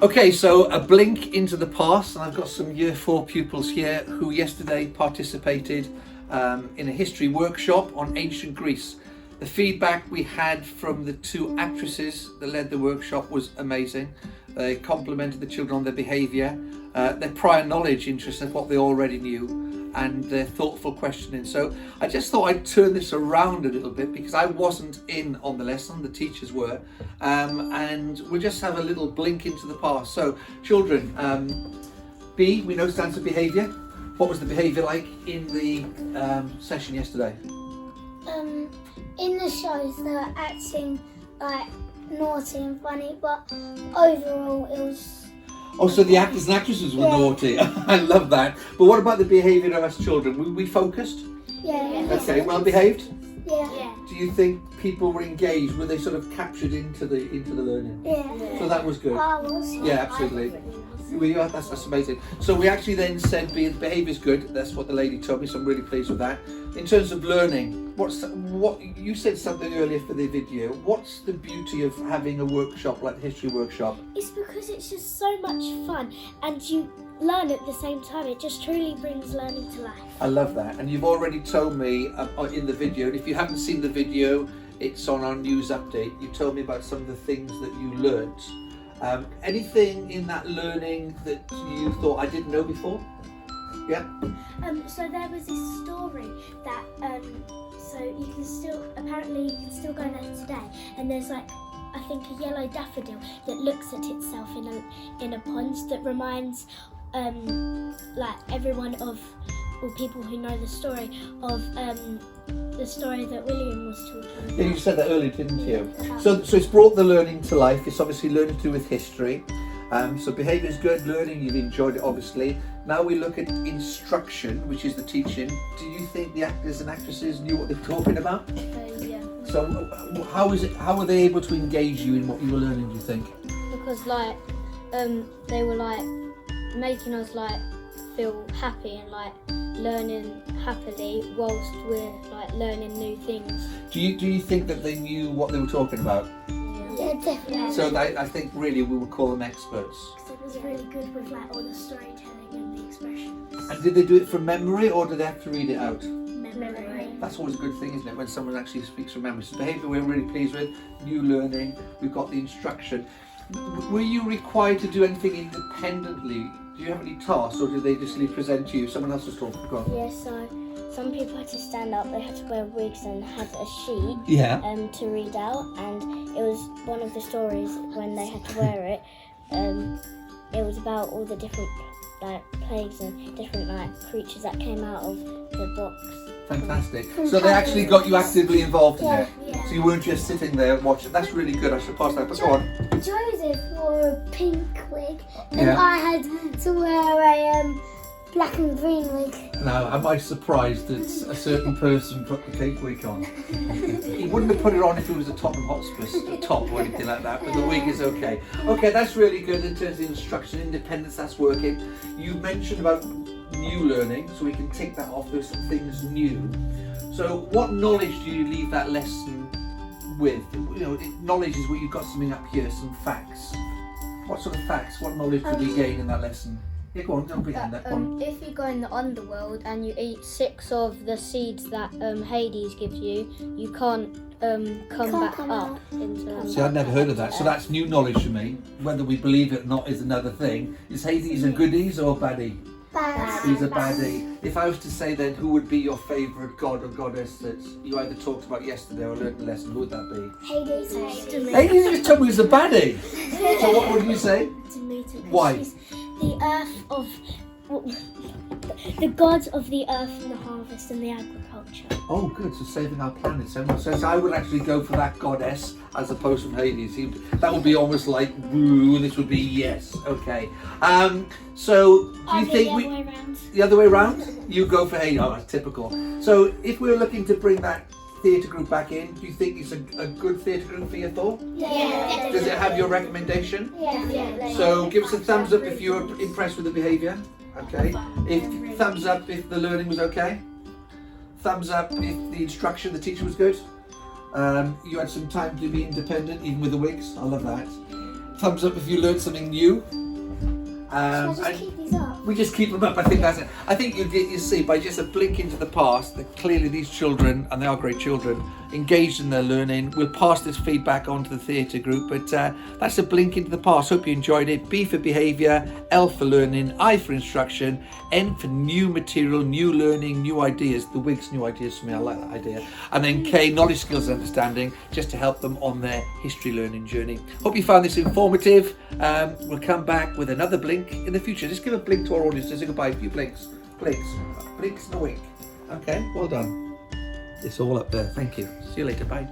Okay, so a blink into the past, and I've got some Year 4 pupils here who yesterday participated in a history workshop on ancient Greece. The feedback we had from the two actresses that led the workshop was amazing. They complimented the children on their behaviour, their prior knowledge interest of what they already knew, and their thoughtful questioning. So I just thought I'd turn this around a little bit because I wasn't in on the lesson, the teachers were, and we'll just have a little blink into the past. So children, B, we know stands for behaviour. What was the behaviour like in the session yesterday? In the shows they were acting like naughty and funny, but overall it was... Oh, so the actors and actresses were naughty. I love that. But what about the behaviour of us children? Were we focused? Yeah. Okay, well behaved? Yeah. Do you think people were engaged? Were they sort of captured into the learning? Yeah. So that was good. I was. Yeah, absolutely. That's amazing. So we actually then said behaviour is good. That's what the lady told me, so I'm really pleased with that. In terms of learning, what you said something earlier for the video. What's the beauty of having a workshop like the history workshop? It's because it's just so much fun and you learn at the same time. It just truly brings learning to life. I love that. And you've already told me in the video, and if you haven't seen the video, it's on our news update. You told me about some of the things that you learnt. Anything in that learning that you thought I didn't know before? Yeah. So there was this story that so you can still go there today, and there's like I think a yellow daffodil that looks at itself in a pond that reminds like everyone of, or people who know the story of the story that William was talking about. Yeah, you said that earlier, didn't you? So it's brought the learning to life. It's obviously learning to do with history. So behaviour is good, learning, you've enjoyed it obviously. Now we look at instruction, which is the teaching. Do you think the actors and actresses knew what they were talking about? Yeah. So how were they able to engage you in what you were learning, do you think? Because like they were like making us like feel happy and like learning happily whilst we're like learning new things. Do you think that they knew what they were talking about? Yeah, definitely. So I think really we would call them experts. It was really good with like all the storytelling and the expressions. And did they do it from memory or did they have to read it out? Memory. That's always a good thing, isn't it, when someone actually speaks from memory. So behaviour we're really pleased with, new learning, we've got the instruction. Were you required to do anything independently? Do you have any tasks or did they just present to you? Someone else was talking. Go on. Yeah, so some people had to stand up, they had to wear wigs and had a sheet to read out, and it was one of the stories when they had to wear it. It was about all the different like plagues and different like creatures that came out of the box. Fantastic. So they actually got you actively involved in it. Yeah. So you weren't just sitting there watching. That's really good. I should pass that. But go on. Joseph wore a pink wig, and Yeah. I had to wear a black and green wig. Now, am I surprised that a certain person put the pink wig on? He wouldn't have put it on if it was a Tottenham Hotspur top or anything like that, but the wig is okay. Okay, that's really good in terms of instruction, independence, that's working. You mentioned about new learning, so we can tick that off. There's some things new. So what knowledge do you leave that lesson with? You know, knowledge is where you've got something up here, some facts. What sort of facts, what knowledge did we gain in that lesson? Yeah, go on, don't put that one. If you go in the underworld and you eat 6 of the seeds that Hades gives you, you can't come back up into. See, I'd never heard of that, so that's new knowledge to me. Whether we believe it or not is another thing. Is Hades a goodies or baddie? Bad. He's a baddie. If I was to say then, who would be your favourite god or goddess that you either talked about yesterday or learned the lesson, who would that be? Hades. Hades just told me he was a baddie. So what would you say? Demeter. Why? She's the earth of the god of the earth and the harvest and the agriculture. Oh, good. So saving our planet. So I would actually go for that goddess as opposed to Hades. That would be almost like woo, and this would be yes. Okay. So do you think the other way around? You go for Hades. Oh, that's typical. So if we were looking to bring that theatre group back in, do you think it's a good theatre group for your thought? Yeah. Does it have your recommendation? Yeah. So give us a thumbs up if you were impressed with the behaviour. Okay. If thumbs up if the learning was okay. Thumbs up if the instruction, the teacher was good. You had some time to be independent, even with the wigs. I love that. thumbs up if you learned something new. Shall I just keep these up? We just keep them up. I think that's it. I think you see by just a blink into the past that clearly these children, and they are great children, engaged in their learning. We'll pass this feedback on to the theatre group, but that's a blink into the past. Hope you enjoyed it. B for behaviour, L for learning, I for instruction, N for new material, new learning, new ideas. The Wig's new ideas for me. I like that idea. And then K, knowledge, skills, and understanding, just to help them on their history learning journey. Hope you found this informative. We'll come back with another blink in the future. Just give a blink to our audience. Just say goodbye. A few blinks. Blinks and a wink. Okay, well done. It's all up there. Thank you. See you later. Bye.